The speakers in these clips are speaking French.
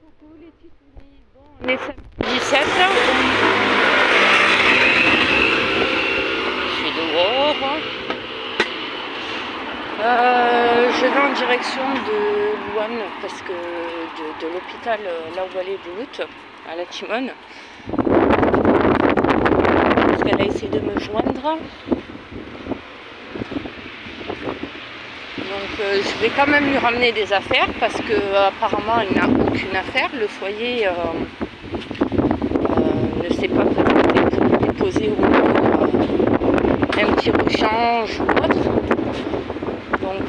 coucou les titounies. Bon, on est samedi 17. Je suis dehors. Je vais en direction de Louane parce que de l'hôpital là où elle est de Lout, à la Timone. Parce qu'elle a essayé de me joindre. Donc je vais quand même lui ramener des affaires parce que apparemment elle n'a aucune affaire. Le foyer ne s'est pas présenté pour lui déposer au moins un petit rechange ou autre. Donc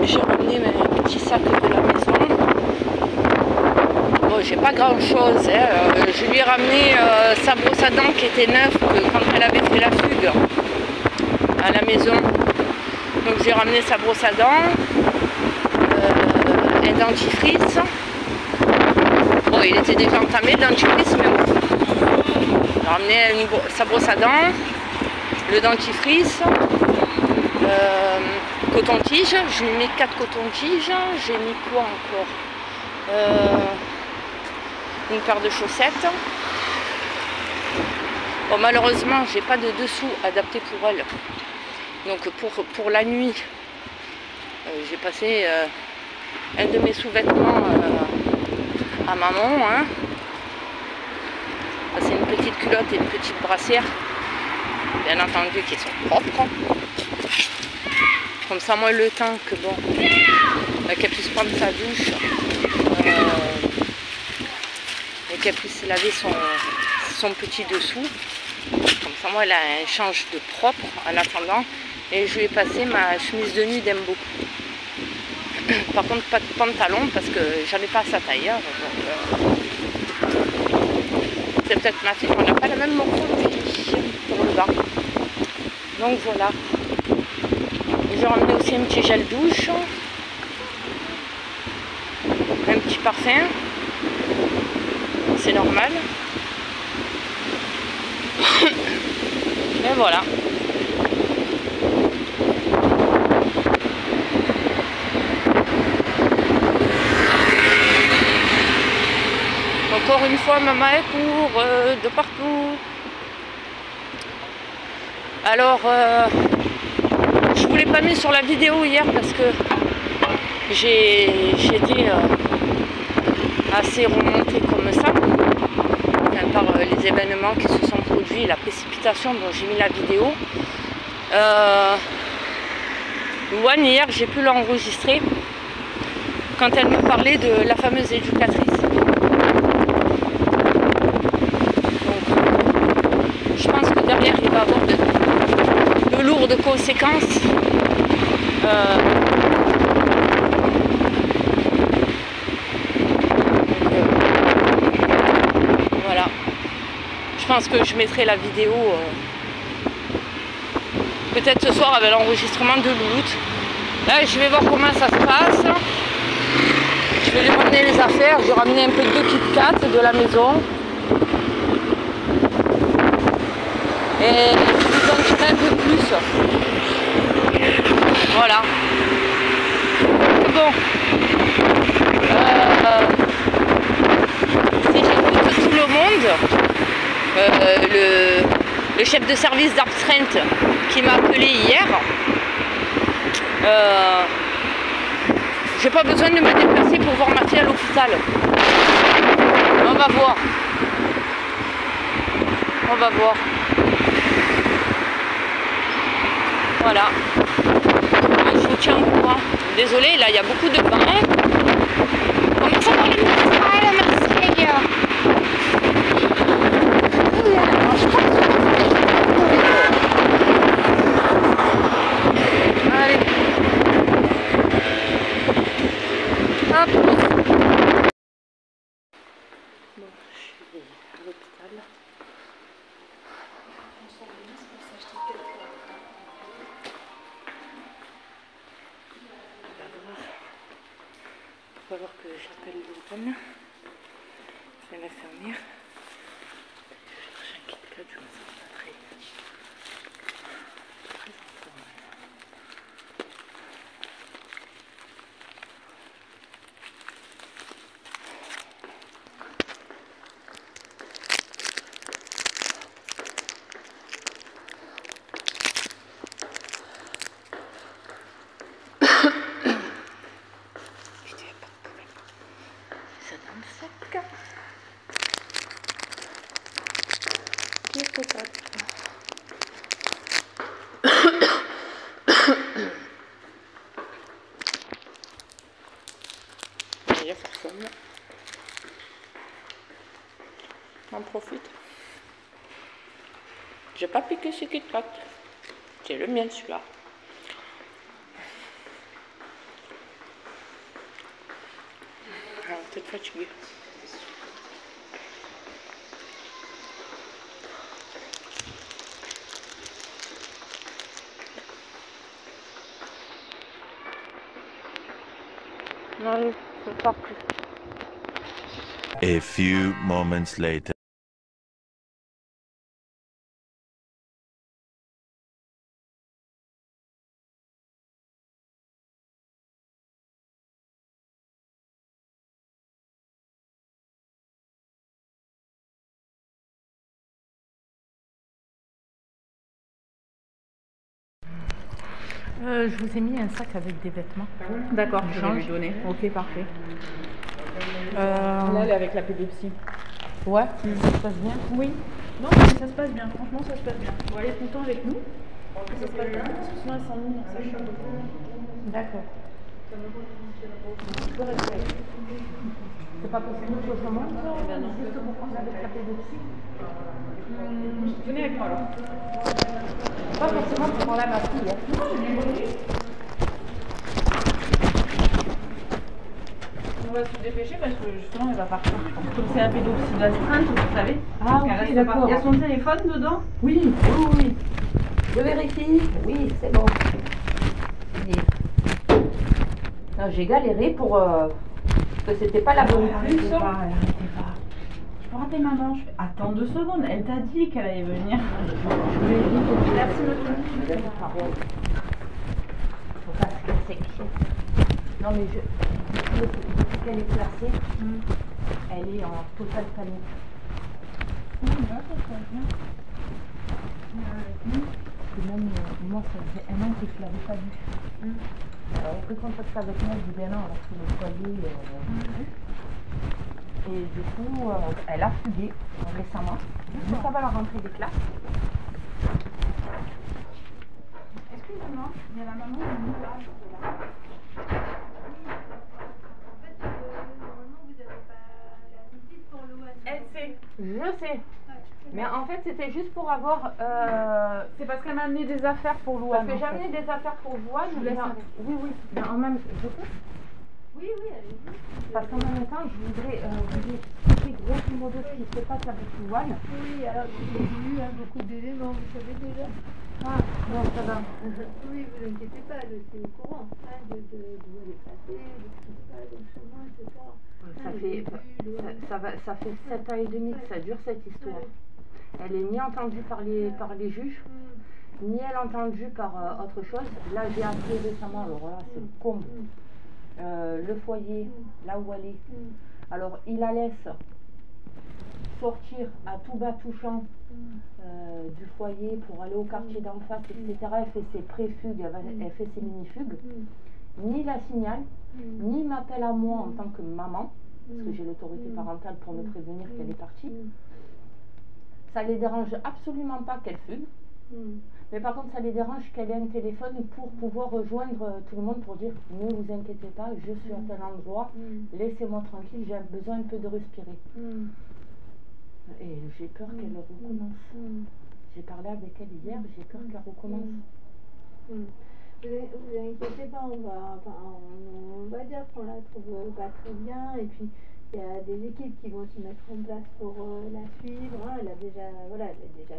j'ai ramené mes petits sacs de la maison. Bon, j'ai pas grand chose, hein. Je lui ai ramené sa brosse à dents qui était neuve quand elle avait fait la fugue à la maison. Donc j'ai ramené sa brosse à dents, un dentifrice. Bon, il était déjà entamé le dentifrice, mais bon. J'ai ramené sa brosse à dents, le dentifrice, coton-tige. Je lui ai mis 4 cotons-tiges. J'ai mis quoi encore? Une paire de chaussettes. Bon, malheureusement, j'ai pas de dessous adapté pour elle. Donc pour la nuit, j'ai passé un de mes sous-vêtements à maman. Hein. C'est une petite culotte et une petite brassière, bien entendu, qui sont propres. Comme ça, moi, le temps que bon, qu'elle puisse prendre sa douche et qu'elle puisse laver son petit dessous. Comme ça, moi, elle a un change de propre en attendant. Et je lui ai passé ma chemise de nuit d'Embo. Par contre, pas de pantalon parce que j'en ai pas à sa taille. Hein, c'est peut-être ma fille, on n'a pas la même morphologie pour le bas. Donc voilà. J'ai ramené aussi un petit gel douche. Un petit parfum. C'est normal. Et voilà. Encore une fois, maman elle court de partout. Alors, je vous l'ai pas mis sur la vidéo hier parce que j'étais assez remontée comme ça. Par les événements qui se sont produits, la précipitation dont j'ai mis la vidéo. Louane, hier, j'ai pu l'enregistrer quand elle me parlait de la fameuse éducatrice. Je pense que derrière il va y avoir de lourdes conséquences. Voilà. Je pense que je mettrai la vidéo peut-être ce soir avec l'enregistrement de Louloute. Là je vais voir comment ça se passe. Je vais lui ramener les affaires. J'ai ramené un peu de Kit Kat de la maison. Et je vous en dirai un peu plus. Voilà. Bon. Si j'écoute tout le monde, le chef de service d'astreinte qui m'a appelé hier, j'ai pas besoin de me déplacer pour voir ma fille à l'hôpital. On va voir. On va voir. Voilà. Je vous tiens au courant. Désolée, là il y a beaucoup de bains. Comment ça va les Allez. Hop. Bon, je suis à l'hôpital. Il va falloir que j'appelle Louane. C'est l'infirmière. Je cherche un Kit Kat, je me sens pas très en forme. il n'y a personne. On profite. J'ai pas piqué ce Kit Kat. C'est le mien celui-là. Alors, peut-être fatiguée. Non, je pars plus. A few moments later. Je vous ai mis un sac avec des vêtements. D'accord, je vais lui donner. Ok, parfait. Là, elle est avec la pédopsie. Ouais, ça se passe bien. Oui. Non, mais ça se passe bien. Franchement, ça se passe bien. Elle est content avec nous. Ça se passe bien. Parce que sinon, elle s'ennuie dans sa chambre. D'accord. C'est pas possible que je monte juste pour prendre avec la pédopsie. Venez avec moi alors. Pas forcément pour prendre ma fille. On va se dépêcher parce que justement, elle va partir. Comme c'est un pédopsie d'astreinte, vous savez. Ah, elle ok, reste pas. d'accord. Il y a son téléphone dedans? Oui, oui, oui. Je vérifie. Oui, c'est bon. J'ai galéré pour que c'était pas la bonne Arrêtez puce. pas, arrêtez pas. Je peux rappeler maman. Attends 2 secondes. Elle t'a dit qu'elle allait venir. Merci monsieur. Faut pas se casser. Non mais depuis qu'elle est placée, elle est en totale panique. Ça se passe bien. Parce que même moi, ça faisait 1 an que je ne l'avais pas vue. Alors, elle a pris contact avec moi, je dis ben non, alors que le foyer. Et du coup, elle a fugué récemment, juste avant la rentrée des classes. Excusez-moi, il y a la maman qui nous parle. Normalement, vous n'avez pas la visite pour le WhatsApp. Elle sait. Je sais. Mais en fait, c'était juste pour avoir. C'est parce qu'elle m'a amené des affaires pour Louane. Parce que j'ai amené des affaires pour Louane. Je vous laisse mais avec. Oui, oui. Mais en même je peux. Oui, allez-y. Parce qu'en même temps, je voudrais vous expliquer grosso modo ce qui se passe avec Louane. Oui, alors j'ai eu beaucoup d'éléments, vous savez déjà. Ah, non, ça va. Oui, vous inquiétez pas, je suis au courant de où elle est passée, de ce qui se passe dans le chemin, etc. Ça fait 7 ans et demi que ça dure cette histoire. Elle est ni entendue par les juges, ni elle entendue par autre chose. Là, j'ai appris récemment, alors là, c'est comme le foyer, là où elle est. Alors, il la laisse sortir à tout bas touchant du foyer pour aller au quartier d'en face, etc. Elle fait ses pré-fugues, elle fait ses mini-fugues. Ni la signale, ni m'appelle à moi en tant que maman, parce que j'ai l'autorité parentale pour me prévenir qu'elle est partie. Ça les dérange absolument pas qu'elle fugue. Mais par contre, ça les dérange qu'elle ait un téléphone pour pouvoir rejoindre tout le monde pour dire ne vous inquiétez pas, je suis à tel endroit, laissez-moi tranquille, j'ai besoin un peu de respirer. Et j'ai peur qu'elle recommence. J'ai parlé avec elle hier, j'ai peur qu'elle recommence. Vous inquiétez pas, on va dire qu'on la trouve pas très bien, et puis il y a des équipes qui vont se mettre en place pour la suivre. Elle a déjà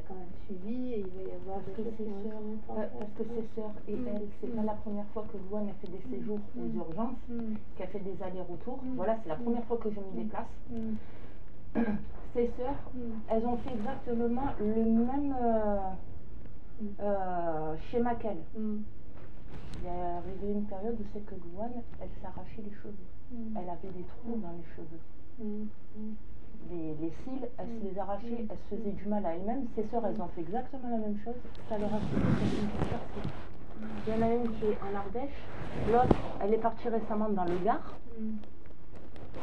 quand même suivi, et il va y avoir des choses qui vont se mettre en place. Parce que ses sœurs et elle, c'est pas la première fois que Louane a fait des séjours aux urgences, qu'elle fait des allers-retours. Voilà, c'est la première fois que je me déplace. Ses sœurs, elles ont fait exactement le même schéma qu'elle. Il est arrivé une période où c'est que Louane, elle s'arrachait les cheveux. Elle avait des trous dans les cheveux. Les cils, elle se les arrachait, elle se faisait du mal à elle-même. Ses sœurs, elles ont fait exactement la même chose. Ça leur a fait une percée. Il y en a une qui est en Ardèche, l'autre, elle est partie récemment dans le Gard.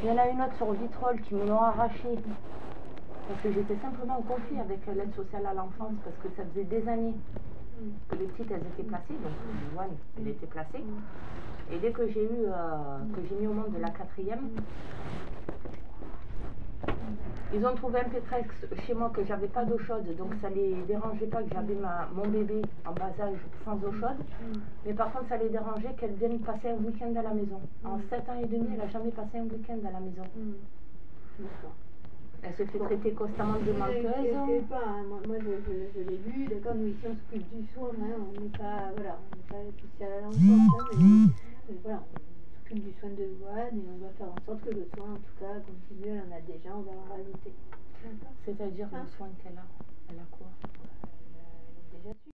Il y en a une autre sur Vitrolles qui me l'ont arrachée parce que j'étais simplement en conflit avec l'aide sociale à l'enfance, parce que ça faisait des années que les petites elles étaient placées, donc Louane elle était placée, Et dès que j'ai mis au monde de la 4e, ils ont trouvé un pétrex chez moi que j'avais pas d'eau chaude, donc ça les dérangeait pas que j'avais mon bébé en bas âge sans eau chaude. Mais par contre, ça les dérangeait qu'elle vienne passer un week-end à la maison. En 7 ans et demi, elle n'a jamais passé un week-end à la maison. Elle se fait traiter constamment de menteuse. Pas, hein. Moi je l'ai vu, d'accord, nous ici on s'occupe du soin, hein. On n'est pas, voilà, on n'est pas tous à la langue forte, hein, mais voilà, on s'occupe du soin de Louane et on va faire en sorte que le soin, en tout cas, continue, elle en a déjà, on va en rajouter. C'est-à-dire le soin qu'elle a, elle a quoi? Elle est déjà su.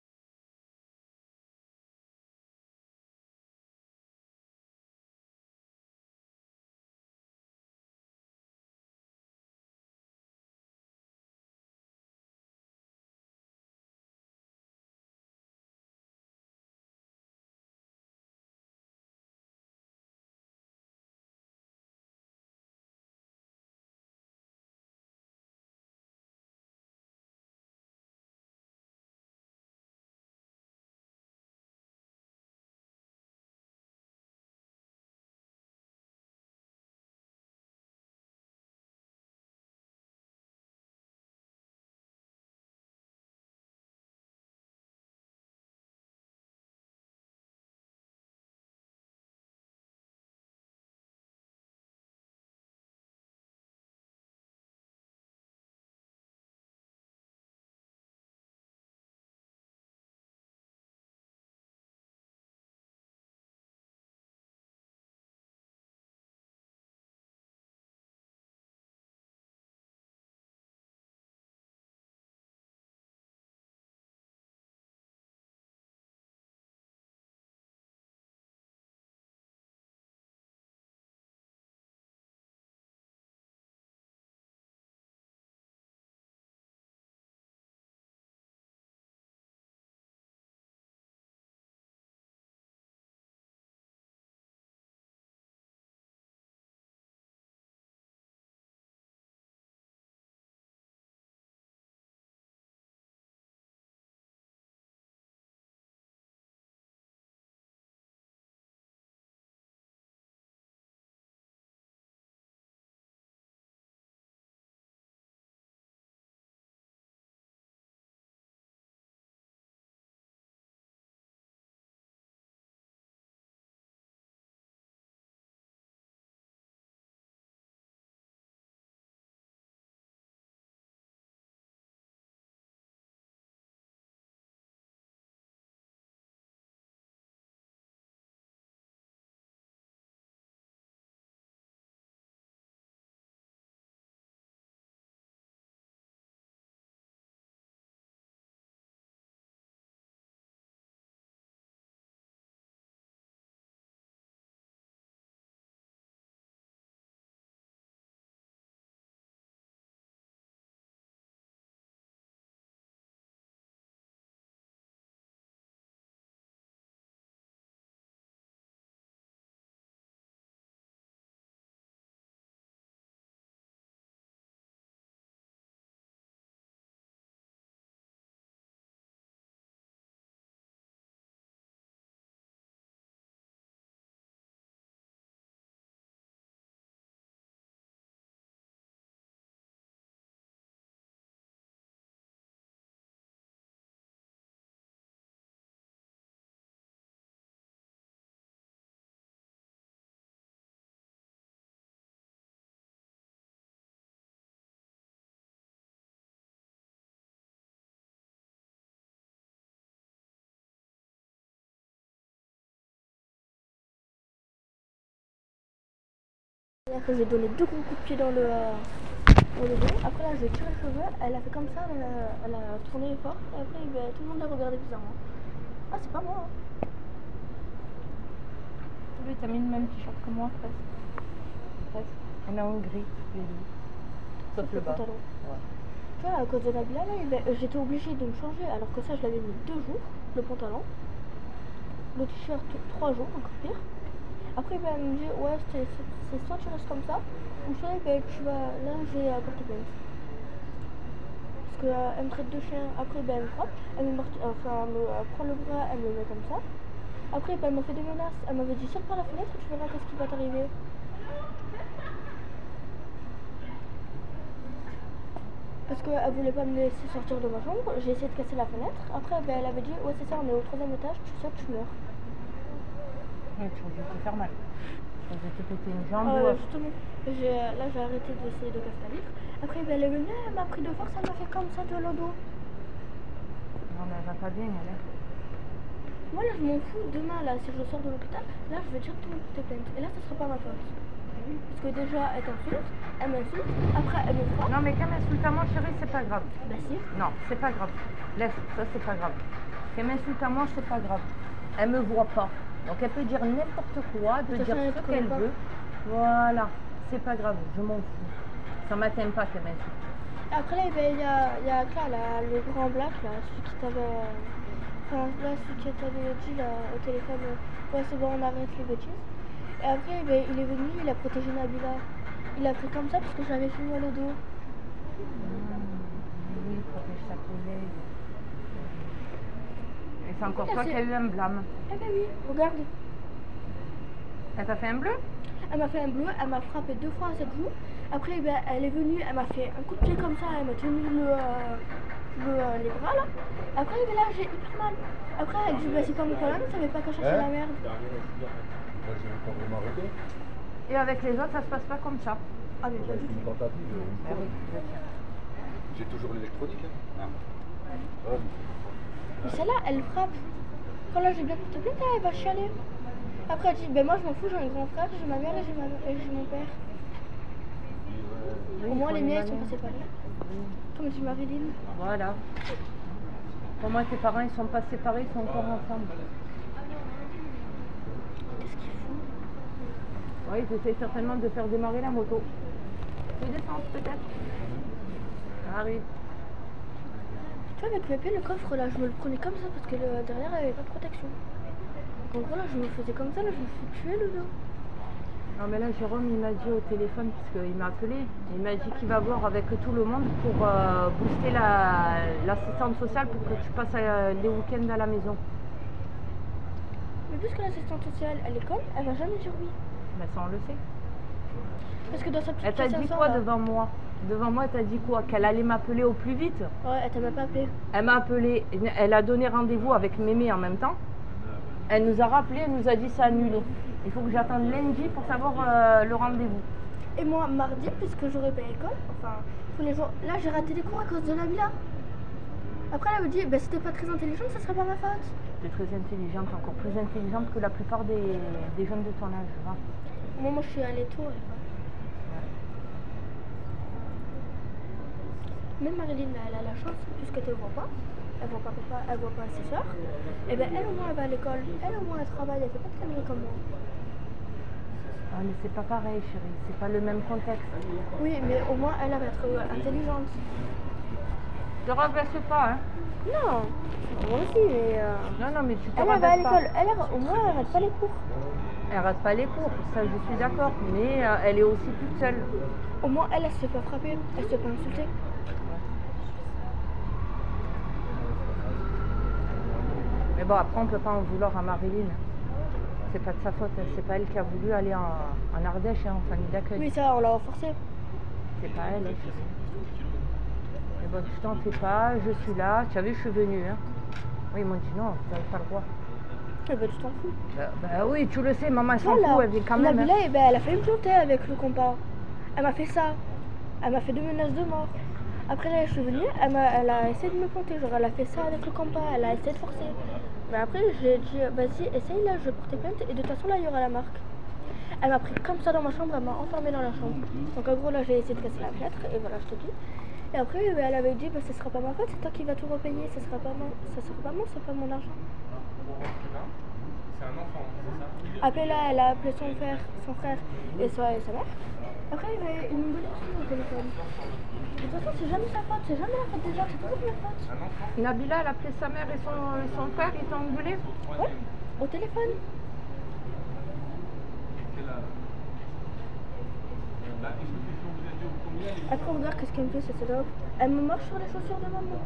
Je lui ai donné 2 gros coups de pied dans le dos. Après là, j'ai tiré les cheveux. Elle a fait comme ça, elle a tourné fort. Et après, tout le monde l'a regardé bizarrement. Ah, c'est pas moi. Hein. Lui, t'as mis le même t-shirt que moi, presque. Presque. On est en gris, les deux. Sauf le bas. Pantalon. Ouais. Tu vois, à cause de Nabila, là, j'étais obligée de me changer. Alors que ça, je l'avais mis 2 jours, le pantalon. Le t-shirt 3 jours, encore pire. Après, elle me dit, ouais, c'est soit tu restes comme ça, ou soit tu vas. Là, j'ai porté plainte. Parce qu'elle me traite de chien, après, elle me frappe, elle me prend le bras, elle me met comme ça. Après, bah, elle m'a fait des menaces. Elle m'avait dit, saute par la fenêtre et tu verras qu'est-ce qui va t'arriver. Parce qu'elle voulait pas me laisser sortir de ma chambre. J'ai essayé de casser la fenêtre. Après, bah, elle avait dit, ouais, c'est ça, on est au 3e étage, tu sautes, tu meurs. Ouais, tu vas te faire mal. Tu vas te péter une jambe. Justement, là j'ai arrêté d'essayer de casser la vitre. Après, bah, elle est venue, elle m'a pris de force, elle m'a fait comme ça de l'odo. Non, mais elle va pas bien, elle. Moi là, je m'en fous. Demain, là, si je sors de l'hôpital, là, je vais directement porter plainte. Et là, ça sera pas ma faute. Parce que déjà, elle t'insulte, elle m'insulte, après, elle me frappe. Non, mais qu'elle m'insulte à moi, chérie, c'est pas grave. Bah si. Non, c'est pas grave. Laisse, ça, c'est pas grave. Qu'elle m'insulte à moi, c'est pas grave. Elle me voit pas. Donc, elle peut dire n'importe quoi, de dire ce qu'elle veut. Voilà, c'est pas grave, je m'en fous. Ça m'atteint pas qu'elle m'insulte. Après, là, il y a Cla, là, le grand black, là, celui qui t'avait. Enfin, là, celui qui t'avait dit là, au téléphone, ouais, c'est bon, on arrête les bêtises. Et après, ben, il est venu, il a protégé Nabila. Il a pris comme ça parce que j'avais fini le dos. Oui, protège sa collègue. Et c'est encore toi qui as eu un blâme. Eh ben oui, regarde. Elle t'a fait un bleu? Elle m'a fait un bleu, elle m'a frappé 2 fois à cette joue. Après, ben, elle est venue, elle m'a fait un coup de pied comme ça, elle m'a tenu les bras là. Après, ben, là, j'ai hyper mal. Après, elle dit, ben, c'est pas mon problème, ça savais pas qu'à chercher la merde. Et avec les autres, ça se passe pas comme ça. Ah, mais pas du tout. Une tentative. J'ai toujours l'électronique. Hein. Mais celle-là, elle frappe. Quand là, j'ai bien porté plainte, elle va chialer. Après, elle dit, ben moi, je m'en fous, j'ai un grand frère, j'ai ma mère et j'ai mon père. Au moins, les miens, ils sont pas séparés. Comme dit Marilyn. Voilà. Pour moi, tes parents, ils sont pas séparés, ils sont encore ensemble. Qu'est-ce qu'ils font? Oui, ils essaient certainement de faire démarrer la moto. Tu descends peut-être. Ah oui. Tu vois, avec Pépé, le coffre là, je me le prenais comme ça parce que derrière, il n'y avait pas de protection. Donc en gros, là, je me faisais comme ça, là, je me suis tué le dos. Non, mais là, Jérôme, il m'a dit au téléphone, puisqu'il m'a appelé, il m'a dit qu'il va voir avec tout le monde pour booster l'assistante sociale pour que tu passes les week-ends à la maison. Mais puisque l'assistante sociale, elle est conne, elle va jamais dire oui. Mais ça, on le sait. Parce que dans sa petite Elle t'a dit quoi devant moi? Devant moi, elle t'a dit quoi? Qu'elle allait m'appeler au plus vite? Ouais, elle t'a même pas appelé. Elle m'a appelé, elle a donné rendez-vous avec Mémé en même temps. Elle nous a rappelé, elle nous a dit c'est annulé. Il faut que j'attende lundi pour savoir le rendez-vous. Et moi, mardi, puisque j'aurais pas école, enfin, tous les jours, là, j'ai raté les cours à cause de Nabila. Après, elle me dit, ben, si t'es pas très intelligente, ça serait pas ma faute. T'es très intelligente, encore plus intelligente que la plupart des jeunes de ton âge. Hein. Moi, je suis allée tôt. Même Marilyn, elle a la chance, puisqu'elle te voit pas. Elle voit pas papa, elle voit pas ses soeurs. Et ben elle au moins elle va à l'école, elle au moins elle travaille, elle fait pas de conneries comme moi. Ah mais c'est pas pareil chérie, c'est pas le même contexte. Oui mais au moins elle va être intelligente. Ne rabaisse pas hein. Non, moi aussi mais non mais tu te elle va à l'école, au moins elle rate pas les cours. Elle rate pas les cours, ça je suis d'accord, mais elle est aussi toute seule. Au moins elle se fait pas frapper, elle se fait pas insulter. Mais bon, après, on peut pas en vouloir à Marilyn. C'est pas de sa faute, c'est pas elle qui a voulu aller en Ardèche, hein, en famille d'accueil. Oui, ça, on l'a forcé. C'est pas elle. Mais bon, tu t'en fais pas, je suis là. Tu as vu, je suis venue. Hein. Oui, ils m'ont dit non, vous n'avez pas le droit. Eh ben, tu t'en fous. Bah oui, tu le sais, maman, elle s'en fout, elle vient quand même. Nabila, ben, elle a failli me planter avec le compas. Elle m'a fait ça. Elle m'a fait 2 menaces de mort. Après là, je suis venue, elle a essayé de me planter, genre elle a fait ça avec le compas, elle a essayé de forcer. Mais après, j'ai dit, vas-y, essaye là, je vais porter plainte et de toute façon là, il y aura la marque. Elle m'a pris comme ça dans ma chambre, elle m'a enfermée dans la chambre. Donc en gros là, j'ai essayé de casser la fenêtre et voilà, je te dis. Et après, elle avait dit, bah, ce sera pas ma faute, c'est toi qui vas tout repayer, ce sera pas moi, c'est pas mon argent. C'est un enfant, c'est ça? Après là, elle a appelé son frère et sa mère. Après, il me dit au téléphone. De toute façon, c'est jamais sa faute, c'est jamais la faute des gens, c'est toujours ma faute. Nabila, elle a appelé sa mère et son frère, ils t'ont engueulé? Ouais, au téléphone. Après, regarde qu'est-ce qu'elle me fait, cette salope. Elle me marche sur les chaussures de maman.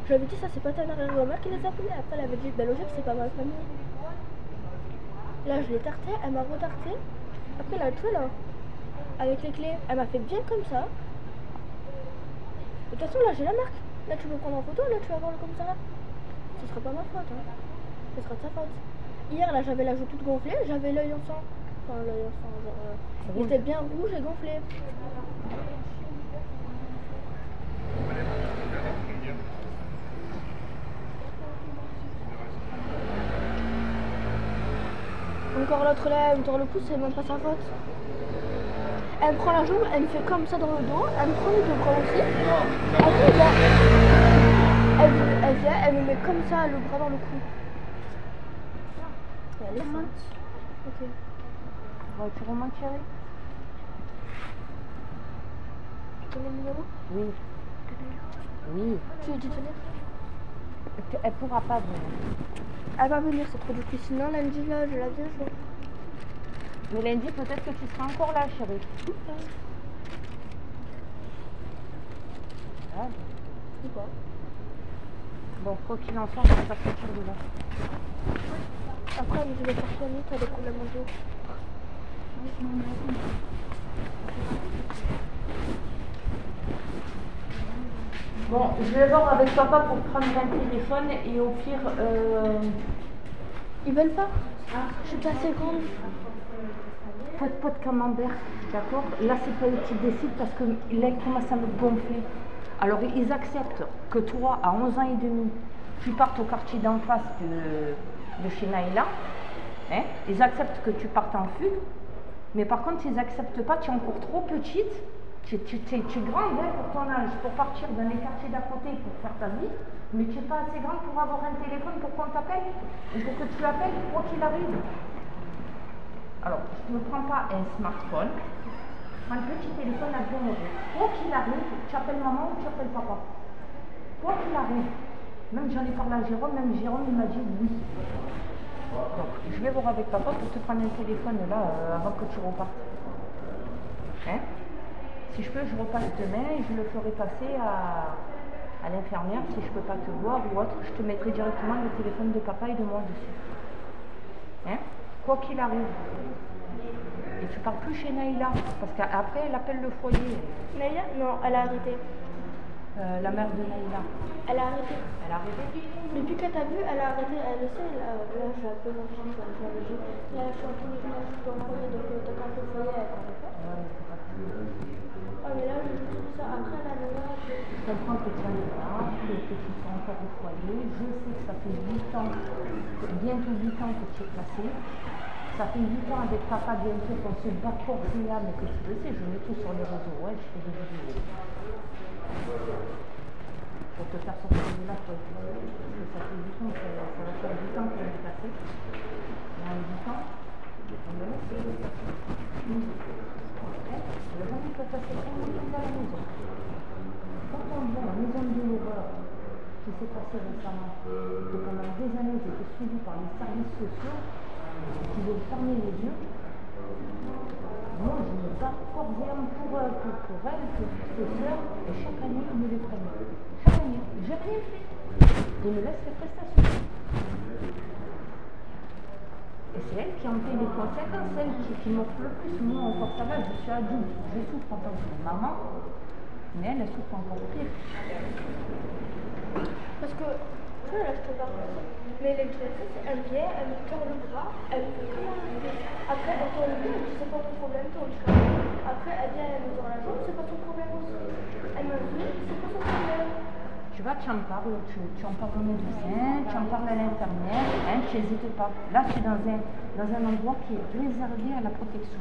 Je lui avais dit, ça, c'est pas ta mère et ma mère qui les a appelés. Après, elle avait dit, bah, logique, c'est pas ma famille. Là, je l'ai tarté, elle m'a retarté. Après, là, tu vois, là, avec les clés, elle m'a fait bien comme ça. De toute façon, là, j'ai la marque. Là, tu peux prendre en photo, là, tu vas voir comme ça. Ce sera pas ma faute, hein. Ce sera de sa faute. Hier, là, j'avais la joue toute gonflée, j'avais l'œil en sang. Enfin, l'œil en sang, genre, il était bien rouge et gonflé. Encore l'autre là, elle me tord le pouce, c'est même pas sa faute. Elle me prend la jambe, elle me fait comme ça dans le dos, elle me prend les deux bras aussi. Elle vient, elle me met comme ça le bras dans le cou. Elle remonte. Ok. Bon, tu remontes, chérie? Tu connais le numéro? Oui. Oui. Tu lui dis de venir? Elle pourra pas venir. Elle va venir, c'est trop difficile. Sinon, lundi, là, je la viens, je vois. Mais lundi, peut-être que tu seras encore là, chérie. Ah. Ou pas. Bon, quoi qu'il en soit, on va pas sortir de là. Après, je vais faire soigner, t'as des problèmes en dos. Bon, je vais voir avec papa pour prendre un téléphone et au pire... Ils veulent pas? Je suis pas assez grande. Pas de camembert, d'accord? Là, c'est pas eux qui décident parce que là, ils commencent à me gonfler. Alors, ils acceptent que toi, à 11 ans et demi, tu partes au quartier d'en face de chez Naïla. Hein? Ils acceptent que tu partes en fugue. Mais par contre, ils n'acceptent pas, tu es encore trop petite. Tu es grande hein, pour ton âge, pour partir dans les quartiers d'à côté pour faire ta vie. Mais tu n'es pas assez grande pour avoir un téléphone pour qu'on t'appelle. Il faut que tu l'appelles quoi qu'il arrive. Alors, je ne prends pas un smartphone. Un petit téléphone à 2 euros. Quoi qu'il arrive, tu appelles maman ou tu appelles papa. Quoi qu'il arrive. Même j'en ai parlé à Jérôme, même Jérôme il m'a dit oui. Donc, je vais voir avec papa pour te prendre un téléphone là avant que tu repartes. Hein? Si je peux, je repasse demain et je le ferai passer à l'infirmière si je ne peux pas te voir ou autre. Je te mettrai directement le téléphone de papa et de moi dessus. Hein? Quoi qu'il arrive. Et tu pars plus chez Naïla, parce qu'après elle appelle le foyer. Naïla? Non, elle a arrêté. La mère de Naïla. Elle a arrêté. Elle a arrêté? Depuis que t'as vu, elle a arrêté. Elle le sait, là j'ai un peu l'enfant, là je suis en train de jouer dans le foyer, donc t'as qu'un peu le foyer, elle parle pas. Oh mais là, je dis ça. Après, la Naïla, je comprends que tu es là, que tu sois encore au foyer. Je sais que ça fait 8 ans, bientôt 8 ans que tu es placée. Ça fait 8 ans avec papa bientôt qu'on se bat corps et âme, que tu le sais, je mets tout sur les réseaux, ouais, je fais des vidéos. Pour te faire sortir de là, parce que ça fait 8 ans, ça va faire 8 ans qu'on est passé. Dans 8 ans, on me laisse les deux personnes. Le jamais que ça s'est fait, on est dans la maison. Quand on voit la maison de l'horreur qui s'est passée récemment, que pendant des années j'ai été suivie par les services sociaux, qui veulent fermer les yeux, moi je me bats corps et âme pour elle, pour ses soeurs, et chaque année ils me les prennent. Chaque année, j'ai rien fait. Ils me laissent les prestations. Et c'est elle qui en paie les conséquences, celle qui m'offre le plus. Moi encore ça va, je suis adulte, je souffre en tant que maman, mais elle souffre encore pire. parce que, tu vois, là je te parle. Mais l'électricité, elle vient, elle me tord le bras, elle me fait comme un bébé. Après, elle tord le bras, elle dit c'est pas ton problème, toi, le cas. Après, elle vient, elle me tord la jambe, c'est pas ton problème aussi. Elle me dit, c'est pas ton problème. Tu vas, tu en parles, tu en parles au médecin, tu en parles à l'infirmière, hein, tu n'hésites pas. Là, tu es dans un endroit qui est réservé à la protection.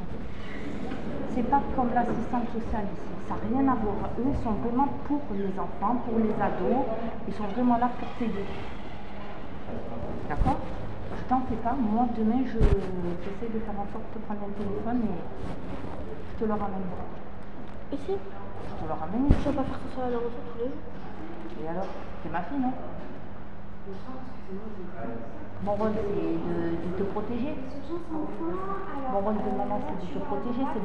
C'est pas comme l'assistante sociale ici, ça n'a rien à voir. Eux, ils sont vraiment pour les enfants, pour les ados, ils sont vraiment là pour t'aider. D'accord? Je t'en fais pas, moi demain j'essaie de faire en sorte de prendre un téléphone et je te le ramène. Ici? Je te le ramène. Je vais pas faire ça à la retour tous les jours. Et alors? C'est ma fille, non? Mon rôle c'est de te protéger. Mon rôle de maman c'est de te protéger, c'est